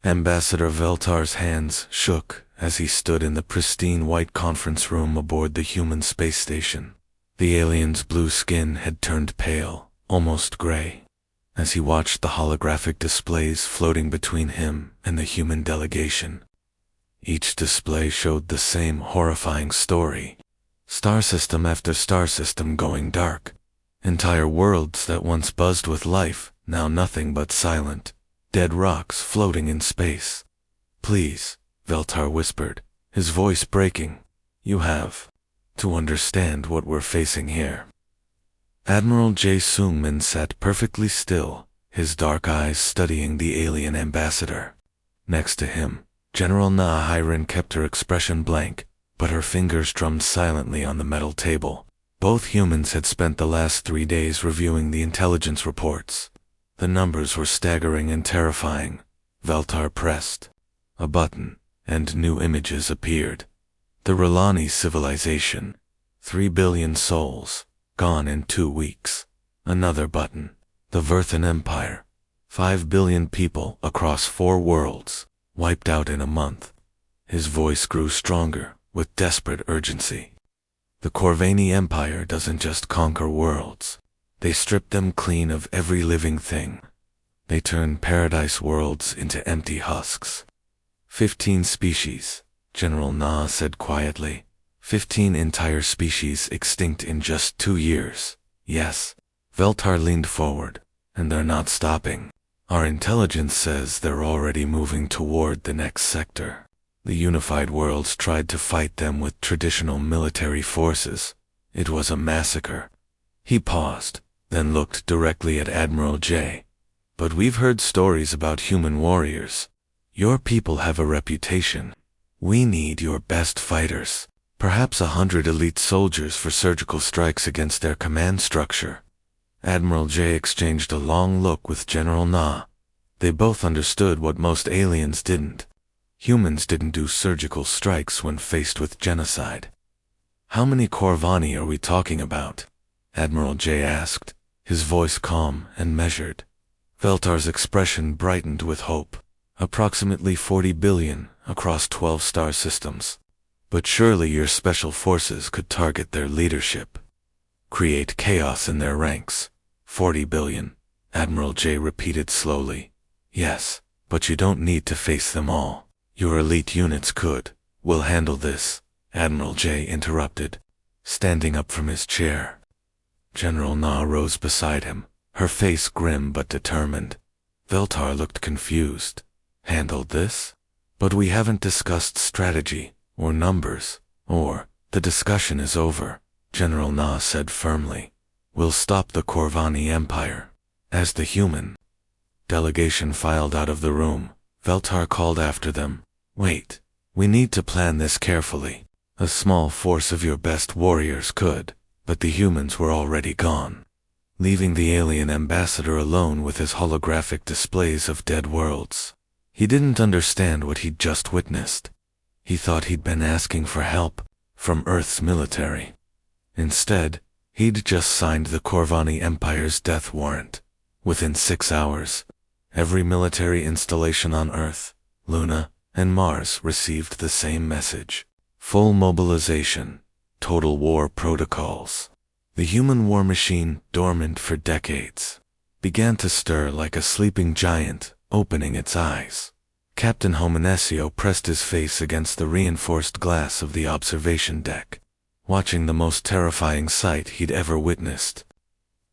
Ambassador Veltar's hands shook as he stood in the pristine white conference room aboard the human space station. The alien's blue skin had turned pale, almost gray, as he watched the holographic displays floating between him and the human delegation. Each display showed the same horrifying story. Star system after star system going dark. Entire worlds that once buzzed with life, now nothing but silent, dead rocks floating in space. "Please," Veltar whispered, his voice breaking. "You have to understand what we're facing here." Admiral J. Sungmin sat perfectly still, his dark eyes studying the alien ambassador. Next to him, General Na Hiren kept her expression blank, but her fingers drummed silently on the metal table. Both humans had spent the last 3 days reviewing the intelligence reports. The numbers were staggering and terrifying. Veltar pressed a button, and new images appeared. The R'Lani civilization, 3 billion souls, gone in 2 weeks. Another button. The Verthan Empire, 5 billion people across 4 worlds, wiped out in a month. His voice grew stronger, with desperate urgency. The Corvani Empire doesn't just conquer worlds. They strip them clean of every living thing. They turn paradise worlds into empty husks. 15 species, General Na said quietly. 15 entire species extinct in just 2 years. Yes. Veltar leaned forward. And they're not stopping. Our intelligence says they're already moving toward the next sector. The unified worlds tried to fight them with traditional military forces. It was a massacre. He paused, then looked directly at Admiral J. "But we've heard stories about human warriors. Your people have a reputation. We need your best fighters. Perhaps 100 elite soldiers for surgical strikes against their command structure." Admiral J exchanged a long look with General Na. They both understood what most aliens didn't. Humans didn't do surgical strikes when faced with genocide. "How many Corvani are we talking about?" Admiral J asked, his voice calm and measured. Veltar's expression brightened with hope. "Approximately 40 billion across 12 star systems. But surely your special forces could target their leadership. Create chaos in their ranks. 40 billion, Admiral J repeated slowly. "Yes, but you don't need to face them all. Your elite units could. We'll handle this," Admiral J interrupted, standing up from his chair. General Na rose beside him, her face grim but determined. Veltar looked confused. "Handled this? But we haven't discussed strategy, or numbers, or..." "The discussion is over," General Na said firmly. "We'll stop the Corvani Empire." As the human delegation filed out of the room, Veltar called after them. "Wait. We need to plan this carefully. A small force of your best warriors could, but the humans were already gone." Leaving the alien ambassador alone with his holographic displays of dead worlds. He didn't understand what he'd just witnessed. He thought he'd been asking for help from Earth's military. Instead, he'd just signed the Corvani Empire's death warrant. Within 6 hours, every military installation on Earth, Luna, and Mars received the same message. Full mobilization, total war protocols. The human war machine, dormant for decades, began to stir like a sleeping giant, opening its eyes. Captain Homenesio pressed his face against the reinforced glass of the observation deck, watching the most terrifying sight he'd ever witnessed.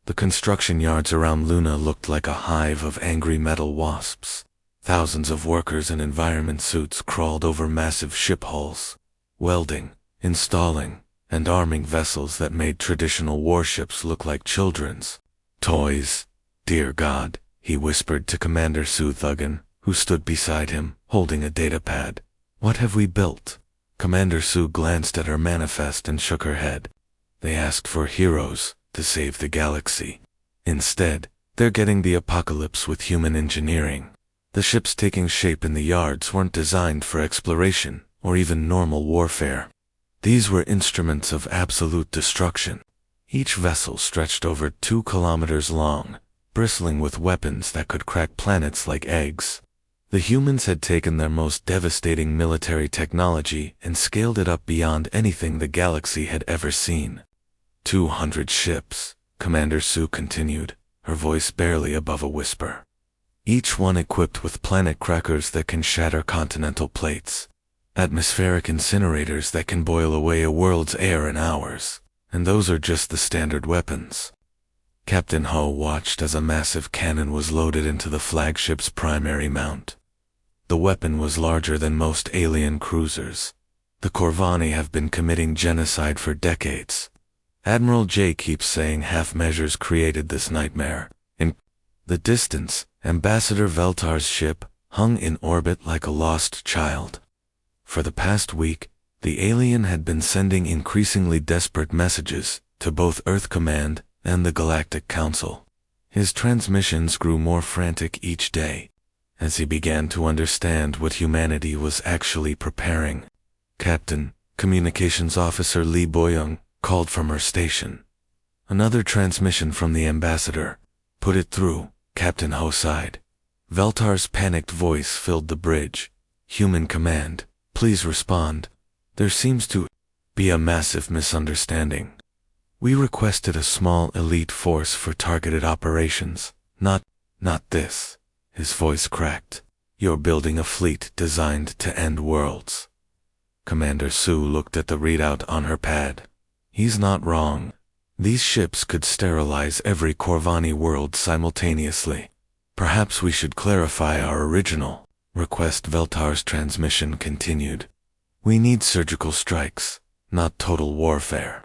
The construction yards around Luna looked like a hive of angry metal wasps. Thousands of workers in environment suits crawled over massive ship hulls, welding, installing, and arming vessels that made traditional warships look like children's toys. "Dear God," he whispered to Commander Su Thuggin, who stood beside him, holding a datapad. "What have we built?" Commander Su glanced at her manifest and shook her head. "They asked for heroes to save the galaxy. Instead, they're getting the apocalypse with human engineering. The ships taking shape in the yards weren't designed for exploration or even normal warfare. These were instruments of absolute destruction. Each vessel stretched over 2 kilometers long, bristling with weapons that could crack planets like eggs. The humans had taken their most devastating military technology and scaled it up beyond anything the galaxy had ever seen. 200 ships, Commander Sue continued, her voice barely above a whisper. Each one equipped with planet crackers that can shatter continental plates, atmospheric incinerators that can boil away a world's air in hours, and those are just the standard weapons. Captain Ho watched as a massive cannon was loaded into the flagship's primary mount. The weapon was larger than most alien cruisers. The Corvani have been committing genocide for decades. Admiral J keeps saying half measures created this nightmare. In the distance, Ambassador Veltar's ship hung in orbit like a lost child. For the past week, the alien had been sending increasingly desperate messages to both Earth Command and the Galactic Council. His transmissions grew more frantic each day, as he began to understand what humanity was actually preparing. Captain, Communications Officer Lee Boyoung, called from her station. Another transmission from the ambassador. Put it through, Captain Ho sighed. Veltar's panicked voice filled the bridge. Human Command, please respond. There seems to be a massive misunderstanding. We requested a small elite force for targeted operations. Not this. His voice cracked. You're building a fleet designed to end worlds. Commander Sue looked at the readout on her pad. He's not wrong. These ships could sterilize every Corvani world simultaneously. Perhaps we should clarify our original request. Veltar's transmission continued. We need surgical strikes, not total warfare.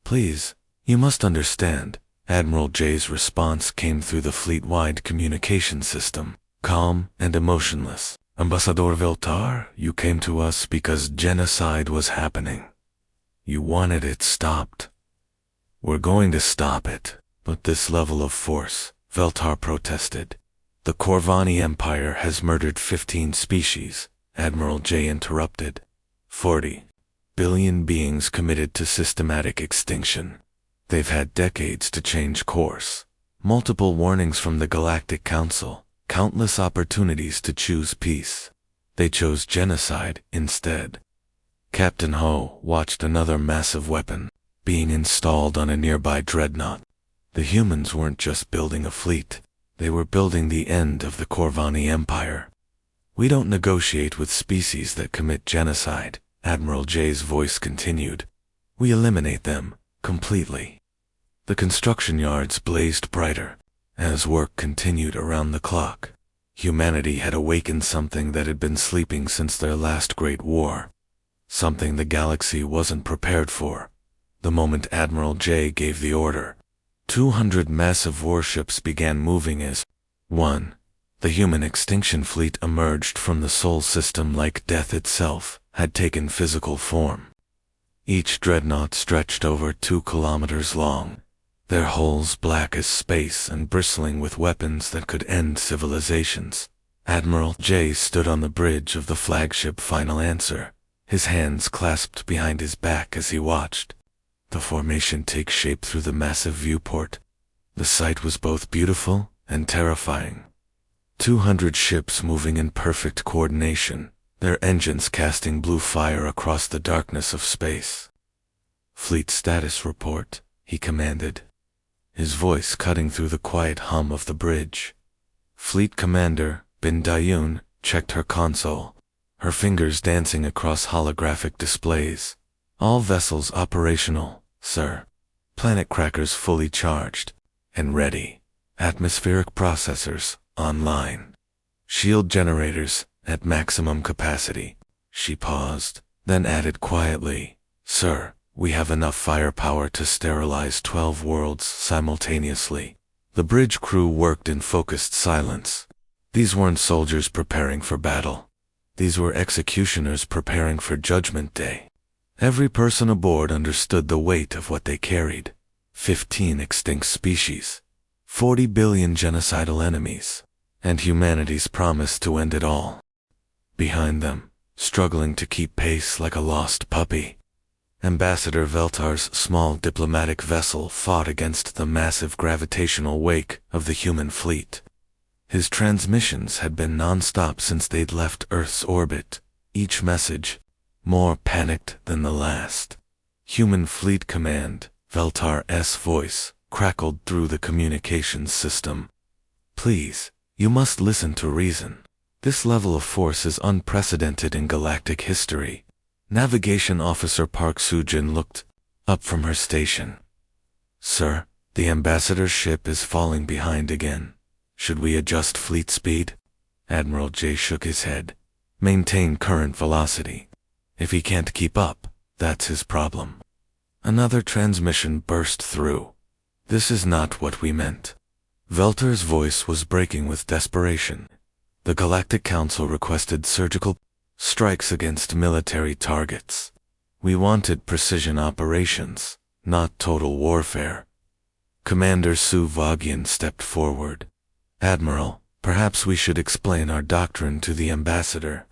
Please, you must understand. Admiral J's response came through the fleet-wide communication system, calm and emotionless. Ambassador Veltar, you came to us because genocide was happening. You wanted it stopped. We're going to stop it, but this level of force, Veltar protested. The Corvani Empire has murdered 15 species, Admiral J interrupted. 40 billion beings committed to systematic extinction. They've had decades to change course. Multiple warnings from the Galactic Council, countless opportunities to choose peace. They chose genocide instead. Captain Ho watched another massive weapon being installed on a nearby dreadnought. The humans weren't just building a fleet. They were building the end of the Corvani Empire. We don't negotiate with species that commit genocide, Admiral J's voice continued. We eliminate them completely. The construction yards blazed brighter as work continued around the clock. Humanity had awakened something that had been sleeping since their last great war. Something the galaxy wasn't prepared for. The moment Admiral J gave the order, 200 massive warships began moving as one. The human extinction fleet emerged from the Sol system like death itself had taken physical form. Each dreadnought stretched over 2 kilometers long, their hulls black as space and bristling with weapons that could end civilizations. Admiral J stood on the bridge of the flagship Final Answer, his hands clasped behind his back as he watched the formation take shape through the massive viewport. The sight was both beautiful and terrifying. 200 ships moving in perfect coordination, their engines casting blue fire across the darkness of space. Fleet status report, he commanded, his voice cutting through the quiet hum of the bridge. Fleet Commander Bin Dayun checked her console, her fingers dancing across holographic displays. All vessels operational, sir. Planet crackers fully charged and ready. Atmospheric processors online. Shield generators at maximum capacity. She paused, then added quietly, Sir, we have enough firepower to sterilize 12 worlds simultaneously. The bridge crew worked in focused silence. These weren't soldiers preparing for battle. These were executioners preparing for Judgment Day. Every person aboard understood the weight of what they carried. 15 extinct species, 40 billion genocidal enemies, and humanity's promise to end it all. Behind them, struggling to keep pace like a lost puppy, Ambassador Veltar's small diplomatic vessel fought against the massive gravitational wake of the human fleet. His transmissions had been non-stop since they'd left Earth's orbit, each message more panicked than the last. Human Fleet Command, Veltar's voice, crackled through the communications system. Please, you must listen to reason. This level of force is unprecedented in galactic history. Navigation Officer Park Sujin looked up from her station. Sir, the ambassador's ship is falling behind again. Should we adjust fleet speed? Admiral J shook his head. Maintain current velocity. If he can't keep up, that's his problem. Another transmission burst through. This is not what we meant. Velter's voice was breaking with desperation. The Galactic Council requested surgical strikes against military targets. We wanted precision operations, not total warfare. Commander Su Vagian stepped forward. Admiral, perhaps we should explain our doctrine to the ambassador.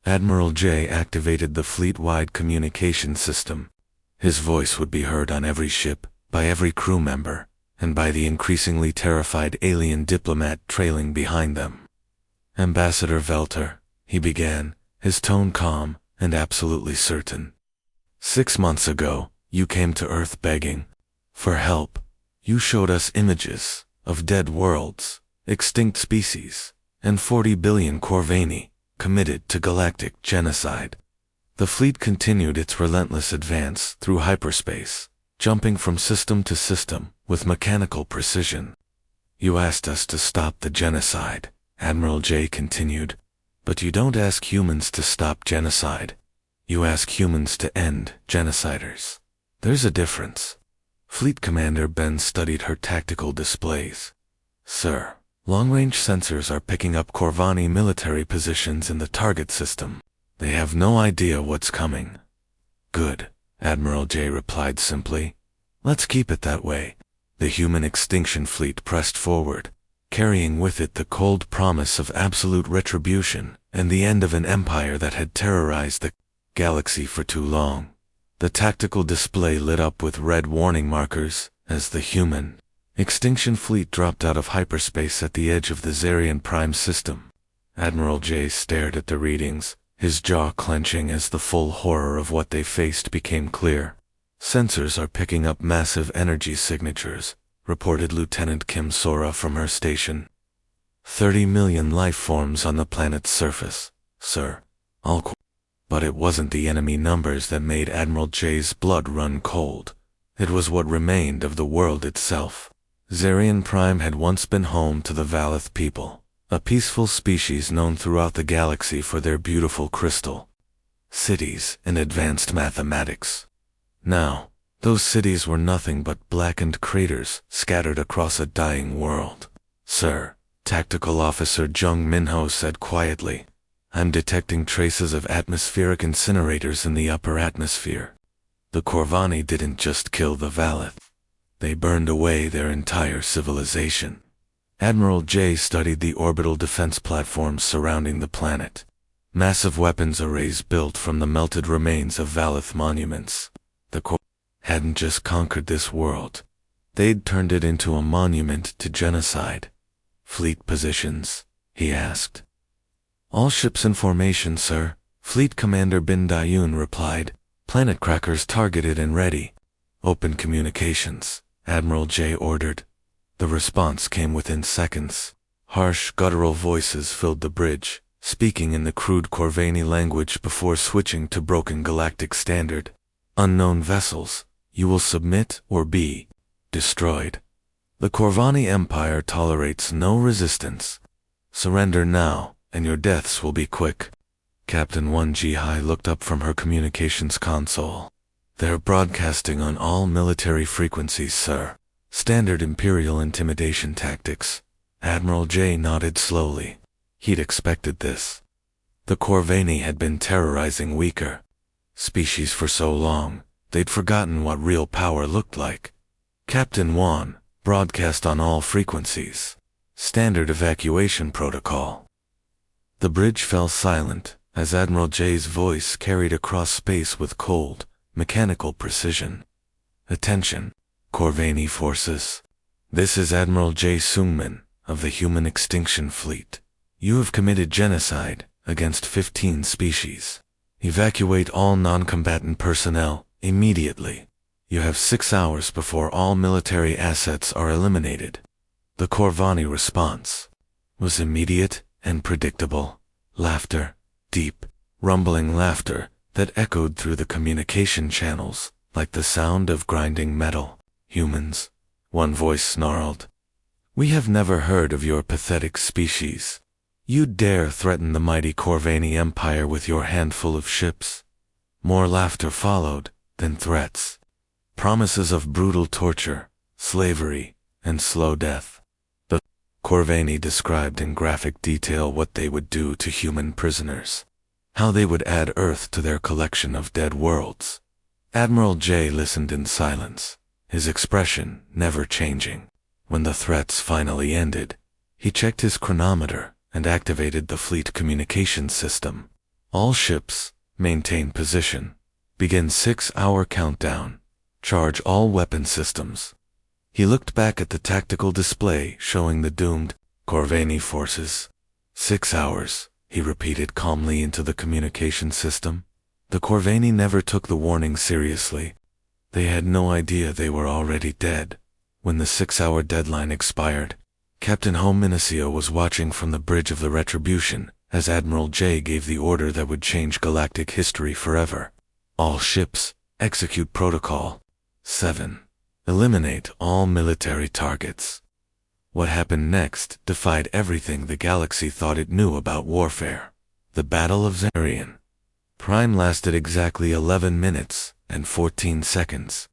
Admiral J activated the fleet-wide communication system. His voice would be heard on every ship, by every crew member, and by the increasingly terrified alien diplomat trailing behind them. Ambassador Velter, he began, his tone calm and absolutely certain. 6 months ago, you came to Earth begging for help. You showed us images of dead worlds, extinct species, and 40 billion Corvani committed to galactic genocide. The fleet continued its relentless advance through hyperspace, jumping from system to system with mechanical precision. You asked us to stop the genocide, Admiral J continued, but you don't ask humans to stop genocide. You ask humans to end genociders. There's a difference. Fleet Commander Ben studied her tactical displays. Sir, long-range sensors are picking up Corvani military positions in the target system. They have no idea what's coming. Good, Admiral J replied simply. Let's keep it that way. The human extinction fleet pressed forward, carrying with it the cold promise of absolute retribution and the end of an empire that had terrorized the galaxy for too long. The tactical display lit up with red warning markers as the human extinction fleet dropped out of hyperspace at the edge of the Zarian Prime system. Admiral J stared at the readings, his jaw clenching as the full horror of what they faced became clear. Sensors are picking up massive energy signatures, reported Lieutenant Kim Sora from her station. 30 million life forms on the planet's surface, sir. But it wasn't the enemy numbers that made Admiral J's blood run cold. It was what remained of the world itself. Zarian Prime had once been home to the Valith people, a peaceful species known throughout the galaxy for their beautiful crystal cities and advanced mathematics. Now, those cities were nothing but blackened craters scattered across a dying world. Sir, Tactical Officer Jung Minho said quietly, I'm detecting traces of atmospheric incinerators in the upper atmosphere. The Corvani didn't just kill the Valith. They burned away their entire civilization. Admiral J studied the orbital defense platforms surrounding the planet. Massive weapons arrays built from the melted remains of Valith monuments. The Corvani hadn't just conquered this world. They'd turned it into a monument to genocide. Fleet positions? He asked. All ships in formation, sir. Fleet Commander Bin Dayun replied. Planet crackers targeted and ready. Open communications, Admiral J ordered. The response came within seconds. Harsh, guttural voices filled the bridge, speaking in the crude Corvani language before switching to broken galactic standard. Unknown vessels, you will submit or be destroyed. The Corvani Empire tolerates no resistance. Surrender now, and your deaths will be quick. Captain 1G Hai looked up from her communications console. They're broadcasting on all military frequencies, sir. Standard Imperial intimidation tactics. Admiral J nodded slowly. He'd expected this. The Corvani had been terrorizing weaker species for so long, they'd forgotten what real power looked like. Captain Wan, broadcast on all frequencies. Standard evacuation protocol. The bridge fell silent as Admiral J's voice carried across space with cold, mechanical precision. Attention, Corvani forces. This is Admiral J. Sungmin, of the human extinction fleet. You have committed genocide against 15 species. Evacuate all non-combatant personnel immediately. You have 6 hours before all military assets are eliminated. The Corvani response was immediate and predictable. Laughter, deep, rumbling laughter that echoed through the communication channels like the sound of grinding metal. Humans, one voice snarled. We have never heard of your pathetic species. You dare threaten the mighty Corvani Empire with your handful of ships? More laughter followed, then threats. Promises of brutal torture, slavery, and slow death. The Corvani described in graphic detail what they would do to human prisoners. How they would add Earth to their collection of dead worlds. Admiral J listened in silence, his expression never changing. When the threats finally ended, he checked his chronometer and activated the fleet communication system. All ships, maintain position. Begin 6-hour countdown. Charge all weapon systems. He looked back at the tactical display showing the doomed Corvani forces. 6 hours, he repeated calmly into the communication system. The Corvani never took the warning seriously. They had no idea they were already dead. When the 6-hour deadline expired, Captain Ho Minicio was watching from the bridge of the Retribution as Admiral J gave the order that would change galactic history forever. All ships, execute protocol. 7. Eliminate all military targets. What happened next defied everything the galaxy thought it knew about warfare. The Battle of Narration Prime lasted exactly 11 minutes and 14 seconds.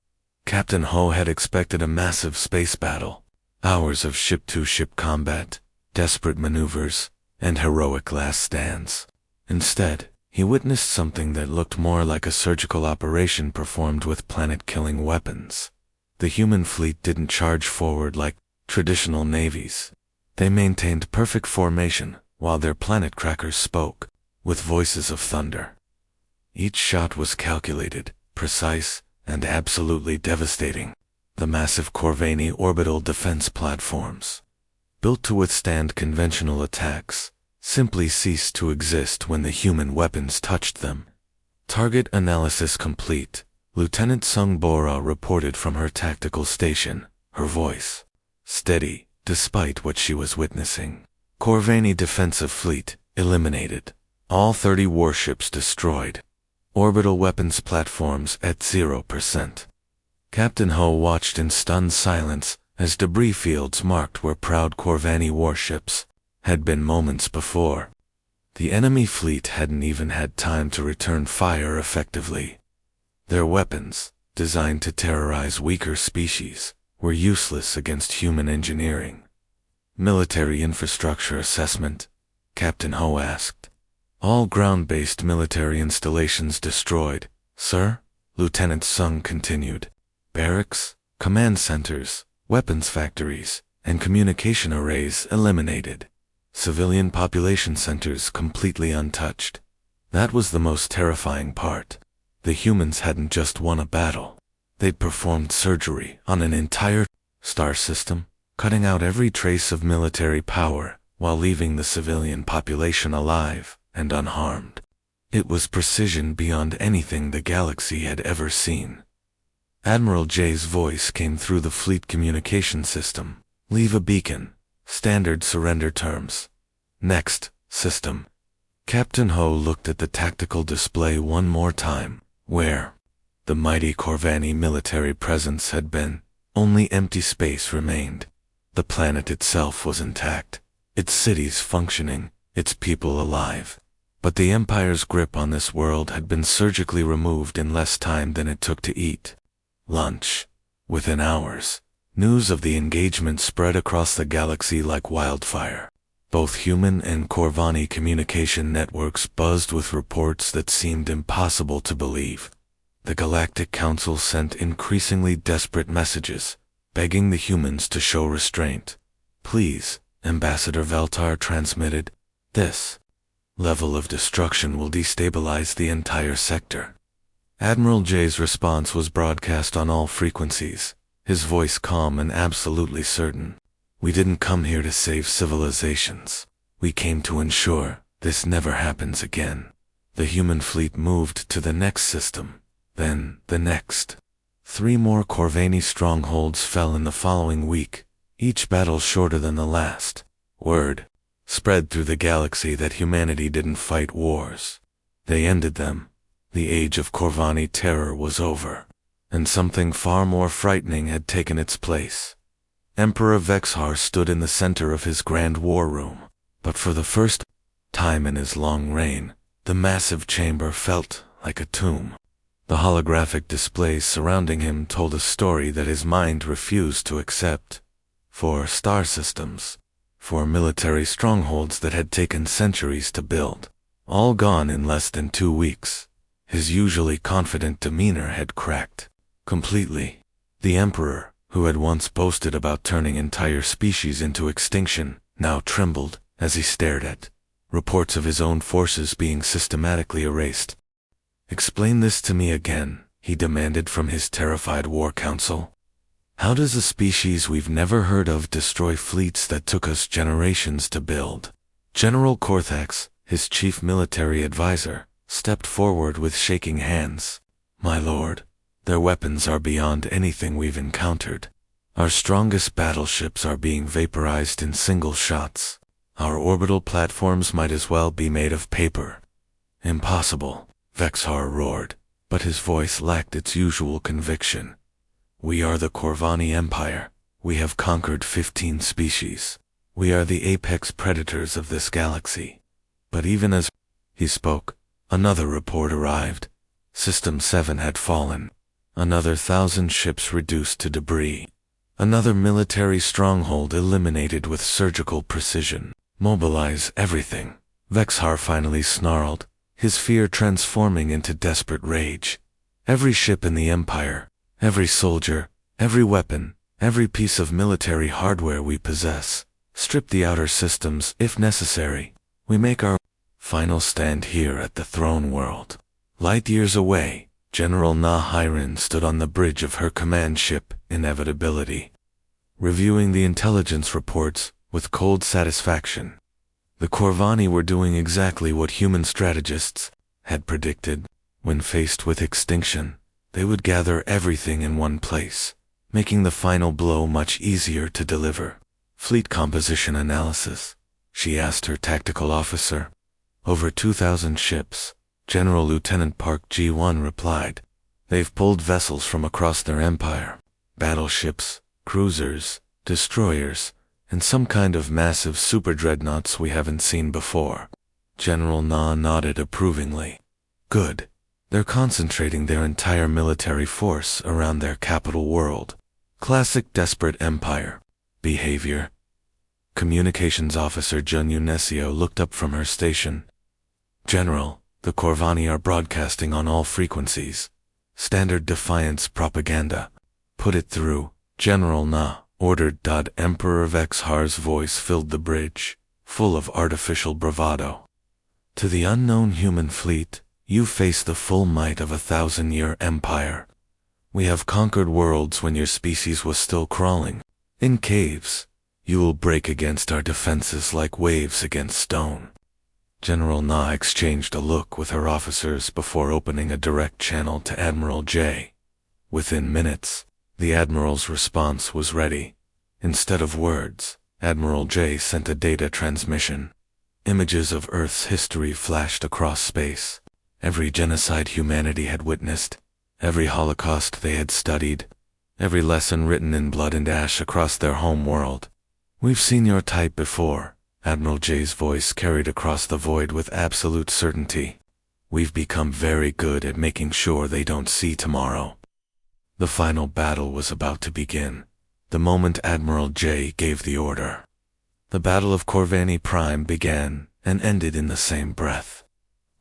Captain Ho had expected a massive space battle. Hours of ship-to-ship combat, desperate maneuvers, and heroic last stands. Instead, he witnessed something that looked more like a surgical operation performed with planet-killing weapons. The human fleet didn't charge forward like traditional navies. They maintained perfect formation while their planet crackers spoke, with voices of thunder. Each shot was calculated, precise, and absolutely devastating. The massive Corvani orbital defense platforms, built to withstand conventional attacks, simply ceased to exist when the human weapons touched them. Target analysis complete. Lieutenant Sung Bora reported from her tactical station, her voice steady despite what she was witnessing. Corvani defensive fleet eliminated. All 30 warships destroyed. Orbital weapons platforms at 0%. Captain Ho watched in stunned silence as debris fields marked where proud Corvani warships had been moments before. The enemy fleet hadn't even had time to return fire effectively. Their weapons, designed to terrorize weaker species, were useless against human engineering. Military infrastructure assessment, Captain Ho asked. All ground-based military installations destroyed, sir, Lieutenant Sung continued. Barracks, command centers, weapons factories, and communication arrays eliminated. Civilian population centers completely untouched. That was the most terrifying part. The humans hadn't just won a battle. They'd performed surgery on an entire star system, cutting out every trace of military power while leaving the civilian population alive and unharmed. It was precision beyond anything the galaxy had ever seen. Admiral J's voice came through the fleet communication system. Leave a beacon. Standard surrender terms. Next, system. Captain Ho looked at the tactical display one more time, where the mighty Corvani military presence had been. Only empty space remained. The planet itself was intact, its cities functioning, its people alive. But the Empire's grip on this world had been surgically removed in less time than it took to eat lunch. Within hours, news of the engagement spread across the galaxy like wildfire. Both human and Corvani communication networks buzzed with reports that seemed impossible to believe. The Galactic Council sent increasingly desperate messages, begging the humans to show restraint. Please, Ambassador Veltar transmitted, this level of destruction will destabilize the entire sector. Admiral J's response was broadcast on all frequencies, his voice calm and absolutely certain. We didn't come here to save civilizations. We came to ensure this never happens again. The human fleet moved to the next system, then the next. 3 more Corvani strongholds fell in the following week, each battle shorter than the last. Word spread through the galaxy that humanity didn't fight wars. They ended them. The age of Corvani terror was over, and something far more frightening had taken its place. Emperor Vexhar stood in the center of his grand war room, but for the first time in his long reign, the massive chamber felt like a tomb. The holographic displays surrounding him told a story that his mind refused to accept. 4 star systems, 4 military strongholds that had taken centuries to build, all gone in less than 2 weeks. His usually confident demeanor had cracked completely. The Emperor, who had once boasted about turning entire species into extinction, now trembled as he stared at reports of his own forces being systematically erased. "Explain this to me again," he demanded from his terrified war council. "How does a species we've never heard of destroy fleets that took us generations to build?" General Corthax, his chief military advisor, stepped forward with shaking hands. "My lord, their weapons are beyond anything we've encountered. Our strongest battleships are being vaporized in single shots. Our orbital platforms might as well be made of paper." "Impossible," Vexhar roared, but his voice lacked its usual conviction. "We are the Corvani Empire. We have conquered 15 species. We are the apex predators of this galaxy." But even as he spoke, another report arrived. System 7 had fallen. Another 1,000 ships reduced to debris. Another military stronghold eliminated with surgical precision. "Mobilize everything," Vexhar finally snarled, his fear transforming into desperate rage. "Every ship in the Empire, every soldier, every weapon, every piece of military hardware we possess. Strip the outer systems if necessary. We make our final stand here at the throne world." Light years away, General Nahirin stood on the bridge of her command ship, Inevitability, reviewing the intelligence reports with cold satisfaction. The Corvani were doing exactly what human strategists had predicted. When faced with extinction, they would gather everything in one place, making the final blow much easier to deliver. "Fleet composition analysis," she asked her tactical officer. "Over 2,000 ships," General Lieutenant Park G1 replied. "They've pulled vessels from across their empire. Battleships, cruisers, destroyers, and some kind of massive super-dreadnoughts we haven't seen before." General Na nodded approvingly. "Good. They're concentrating their entire military force around their capital world. Classic desperate empire behavior." Communications Officer Jun Unesio looked up from her station. "General, the Corvani are broadcasting on all frequencies. Standard defiance propaganda. Put it through." General Na ordered. Emperor Vexhar's voice filled the bridge, full of artificial bravado. "To the unknown human fleet, you face the full might of a 1,000-year empire. We have conquered worlds when your species was still crawling in caves. You will break against our defenses like waves against stone." General Na exchanged a look with her officers before opening a direct channel to Admiral J. Within minutes, the Admiral's response was ready. Instead of words, Admiral J sent a data transmission. Images of Earth's history flashed across space. Every genocide humanity had witnessed, every Holocaust they had studied, every lesson written in blood and ash across their home world. "We've seen your type before," Admiral J's voice carried across the void with absolute certainty. "We've become very good at making sure they don't see tomorrow." The final battle was about to begin, the moment Admiral J gave the order. The Battle of Corvani Prime began and ended in the same breath.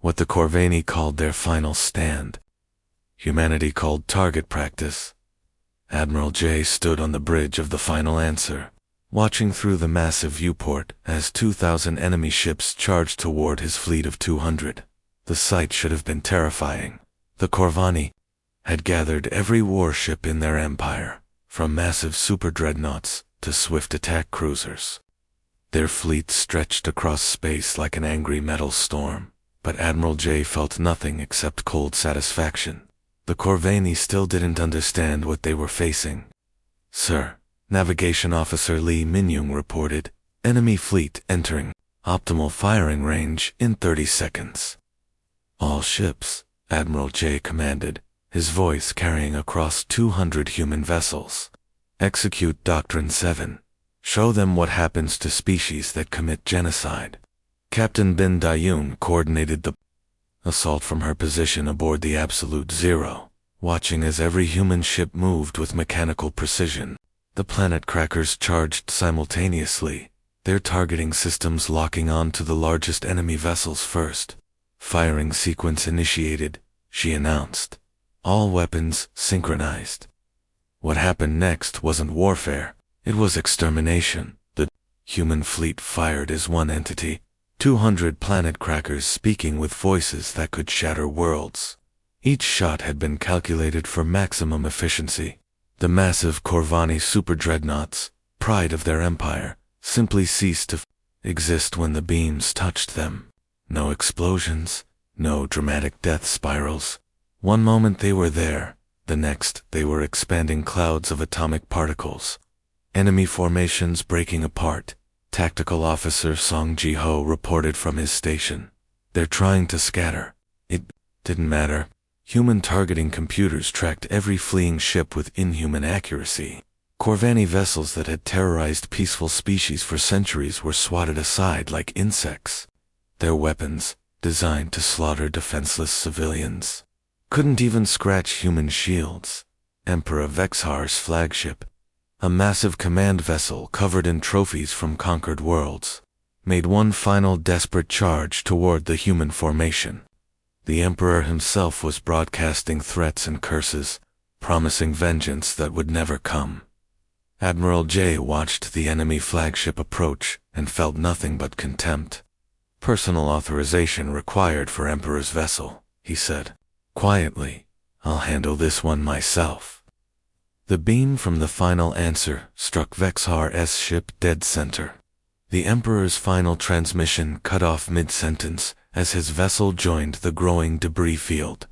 What the Corvani called their final stand, humanity called target practice. Admiral J stood on the bridge of the final answer, watching through the massive viewport as 2,000 enemy ships charged toward his fleet of 200. The sight should have been terrifying. The Corvani had gathered every warship in their empire, from massive super-dreadnoughts to swift attack cruisers. Their fleet stretched across space like an angry metal storm, but Admiral J felt nothing except cold satisfaction. The Corvani still didn't understand what they were facing. "Sir," Navigation Officer Lee Minyoung reported, "enemy fleet entering optimal firing range in 30 seconds. "All ships," Admiral J commanded, his voice carrying across 200 human vessels. "Execute Doctrine 7. Show them what happens to species that commit genocide." Captain Bin Dayun coordinated the assault from her position aboard the Absolute Zero, watching as every human ship moved with mechanical precision. The planet crackers charged simultaneously, their targeting systems locking on to the largest enemy vessels first. "Firing sequence initiated," she announced. "All weapons synchronized." What happened next wasn't warfare, it was extermination. The human fleet fired as one entity, 200 planet crackers speaking with voices that could shatter worlds. Each shot had been calculated for maximum efficiency. The massive Corvani superdreadnoughts, pride of their empire, simply ceased to exist when the beams touched them. No explosions, no dramatic death spirals. One moment they were there, the next they were expanding clouds of atomic particles. Enemy formations breaking apart. Tactical Officer Song Ji-ho reported from his station. "They're trying to scatter." It didn't matter. Human targeting computers tracked every fleeing ship with inhuman accuracy. Corvani vessels that had terrorized peaceful species for centuries were swatted aside like insects. Their weapons, designed to slaughter defenseless civilians, couldn't even scratch human shields. Emperor Vexhar's flagship, a massive command vessel covered in trophies from conquered worlds, made one final desperate charge toward the human formation. The Emperor himself was broadcasting threats and curses, promising vengeance that would never come. Admiral J watched the enemy flagship approach and felt nothing but contempt. "Personal authorization required for Emperor's vessel," he said. Quietly, "I'll handle this one myself." The beam from the final answer struck Vexhar's ship dead center. The Emperor's final transmission cut off mid-sentence as his vessel joined the growing debris field.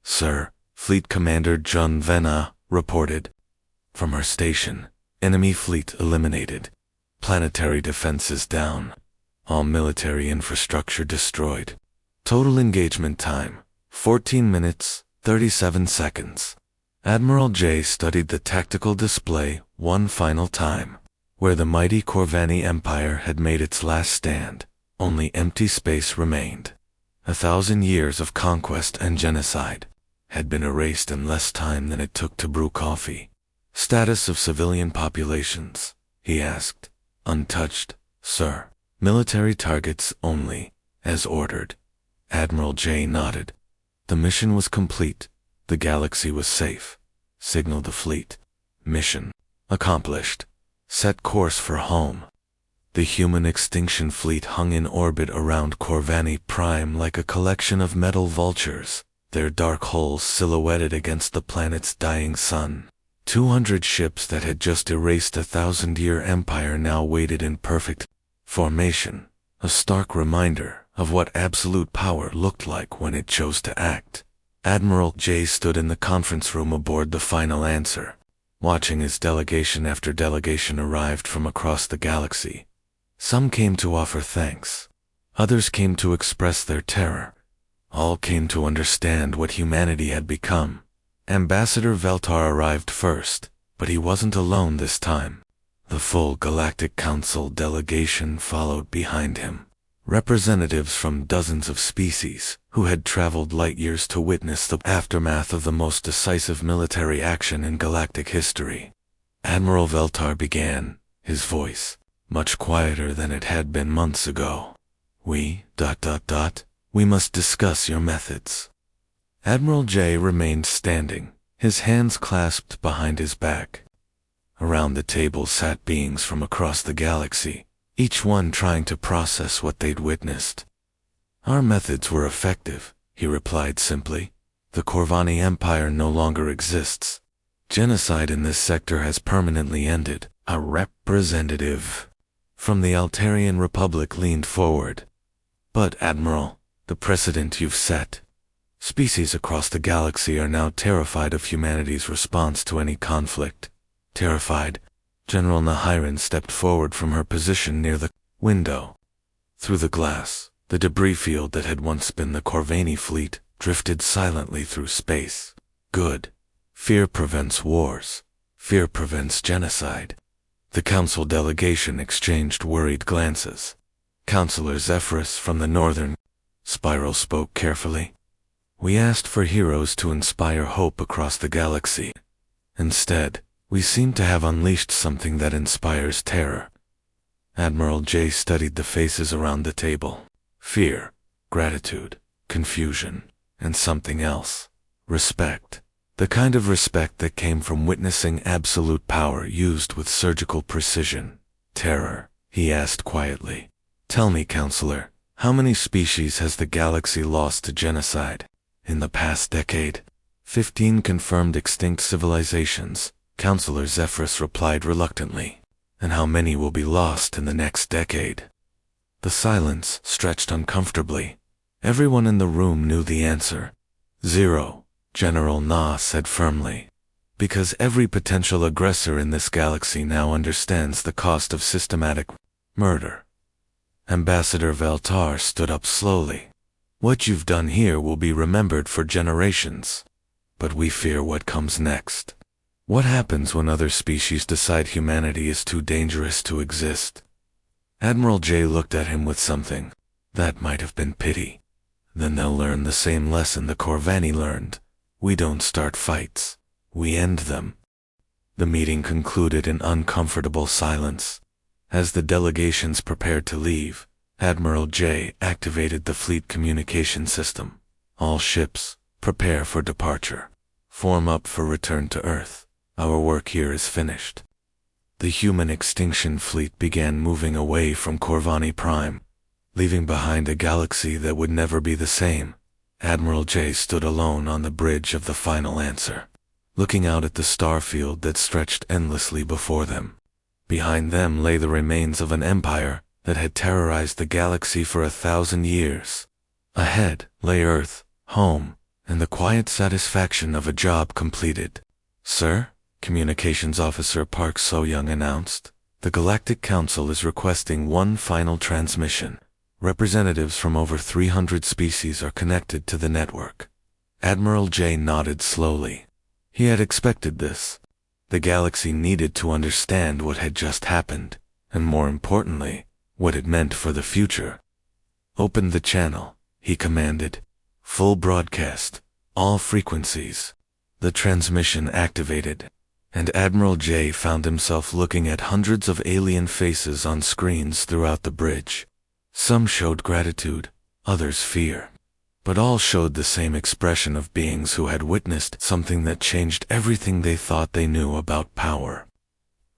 "Sir," Fleet Commander Jun Vena reported. From her station, "Enemy fleet eliminated. Planetary defenses down. All military infrastructure destroyed. Total engagement time, 14 minutes, 37 seconds. Admiral J studied the tactical display one final time. Where the mighty Corvani Empire had made its last stand, only empty space remained. 1,000 years of conquest and genocide had been erased in less time than it took to brew coffee. "Status of civilian populations?" he asked. "Untouched, sir. Military targets only, as ordered." Admiral J nodded. The mission was complete. The galaxy was safe. Signal the fleet. Mission accomplished. Set course for home. The human extinction fleet hung in orbit around Corvani Prime like a collection of metal vultures, their dark holes silhouetted against the planet's dying sun. 200 ships that had just erased a 1,000-year empire now waited in perfect formation, a stark reminder of what absolute power looked like when it chose to act. Admiral J stood in the conference room aboard the final answer, watching as delegation after delegation arrived from across the galaxy. Some came to offer thanks. Others came to express their terror. All came to understand what humanity had become. Ambassador Veltar arrived first, but he wasn't alone this time. The full Galactic Council delegation followed behind him. Representatives from dozens of species who had traveled light years to witness the aftermath of the most decisive military action in galactic history. Admiral Veltar began, his voice much quieter than it had been months ago. We must discuss your methods." Admiral J remained standing, his hands clasped behind his back. Around the table sat beings from across the galaxy, each one trying to process what they'd witnessed. "Our methods were effective," he replied simply. "The Corvani Empire no longer exists. Genocide in this sector has permanently ended. A representative from the Altarian Republic leaned forward. But, Admiral, the precedent you've set. Species across the galaxy are now terrified of humanity's response to any conflict. Terrified, General Nahiran stepped forward from her position near the window. Through the glass, the debris field that had once been the Corvani fleet drifted silently through space. Good. Fear prevents wars. Fear prevents genocide. The council delegation exchanged worried glances. Counselor Zephyrus from the northern spiral spoke carefully. We asked for heroes to inspire hope across the galaxy. Instead, we seem to have unleashed something that inspires terror. Admiral J studied the faces around the table. Fear, gratitude, confusion, and something else. Respect. The kind of respect that came from witnessing absolute power used with surgical precision. Terror, he asked quietly. Tell me, Counselor, how many species has the galaxy lost to genocide? In the past decade? 15 confirmed extinct civilizations, Counselor Zephyrus replied reluctantly. And how many will be lost in the next decade? The silence stretched uncomfortably. Everyone in the room knew the answer. 0, General Na said firmly. Because every potential aggressor in this galaxy now understands the cost of systematic murder. Ambassador Veltar stood up slowly. What you've done here will be remembered for generations. But we fear what comes next. What happens when other species decide humanity is too dangerous to exist? Admiral J looked at him with something. That might have been pity. Then they'll learn the same lesson the Corvani learned. We don't start fights. We end them. The meeting concluded in uncomfortable silence. As the delegations prepared to leave, Admiral J activated the fleet communication system. All ships, prepare for departure. Form up for return to Earth. Our work here is finished. The human extinction fleet began moving away from Corvani Prime, leaving behind a galaxy that would never be the same. Admiral J stood alone on the bridge of the final answer, looking out at the star field that stretched endlessly before them. Behind them lay the remains of an empire that had terrorized the galaxy for 1,000 years. Ahead lay Earth, home, and the quiet satisfaction of a job completed. Sir? Communications Officer Park So-young announced, the Galactic Council is requesting one final transmission. Representatives from over 300 species are connected to the network. Admiral J nodded slowly. He had expected this. The galaxy needed to understand what had just happened, and more importantly, what it meant for the future. Open the channel, he commanded. Full broadcast, all frequencies. The transmission activated, and Admiral J found himself looking at hundreds of alien faces on screens throughout the bridge. Some showed gratitude, others fear. But all showed the same expression of beings who had witnessed something that changed everything they thought they knew about power.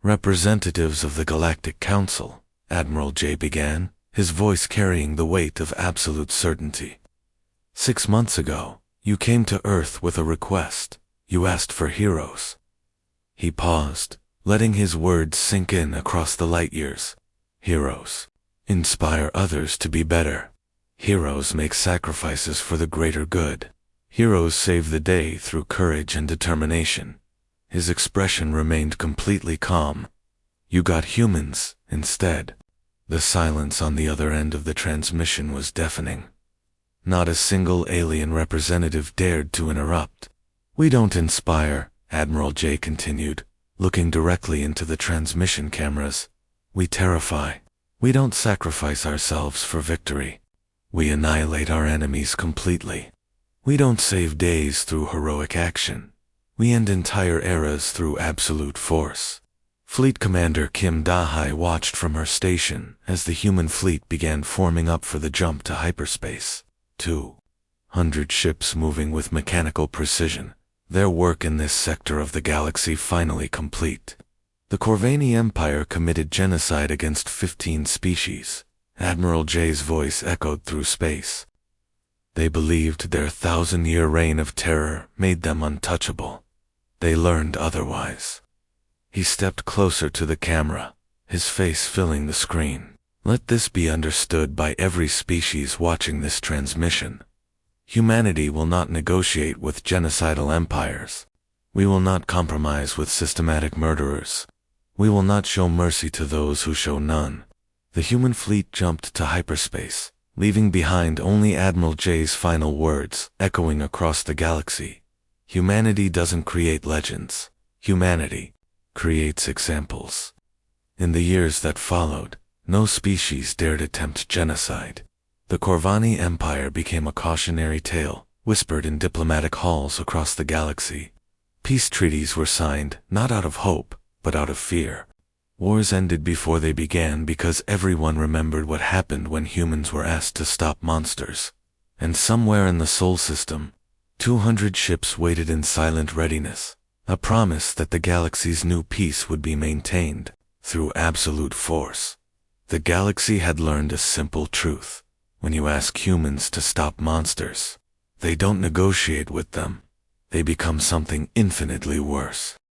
Representatives of the Galactic Council, Admiral J began, his voice carrying the weight of absolute certainty. 6 months ago, you came to Earth with a request. You asked for heroes. He paused, letting his words sink in across the light years. Heroes. Inspire others to be better. Heroes make sacrifices for the greater good. Heroes save the day through courage and determination. His expression remained completely calm. You got humans, instead. The silence on the other end of the transmission was deafening. Not a single alien representative dared to interrupt. We don't inspire, Admiral J continued, looking directly into the transmission cameras. We terrify. We don't sacrifice ourselves for victory. We annihilate our enemies completely. We don't save days through heroic action. We end entire eras through absolute force. Fleet Commander Kim Dahai watched from her station as the human fleet began forming up for the jump to hyperspace. 200 ships moving with mechanical precision, their work in this sector of the galaxy finally complete. The Corvani Empire committed genocide against 15 species. Admiral J's voice echoed through space. They believed their 1,000-year reign of terror made them untouchable. They learned otherwise. He stepped closer to the camera, his face filling the screen. Let this be understood by every species watching this transmission. Humanity will not negotiate with genocidal empires. We will not compromise with systematic murderers. We will not show mercy to those who show none. The human fleet jumped to hyperspace, leaving behind only Admiral J's final words echoing across the galaxy. Humanity doesn't create legends. Humanity creates examples. In the years that followed, no species dared attempt genocide. The Corvani Empire became a cautionary tale, whispered in diplomatic halls across the galaxy. Peace treaties were signed, not out of hope, but out of fear. Wars ended before they began because everyone remembered what happened when humans were asked to stop monsters. And somewhere in the Sol system, 200 ships waited in silent readiness, a promise that the galaxy's new peace would be maintained through absolute force. The galaxy had learned a simple truth. When you ask humans to stop monsters, they don't negotiate with them. They become something infinitely worse.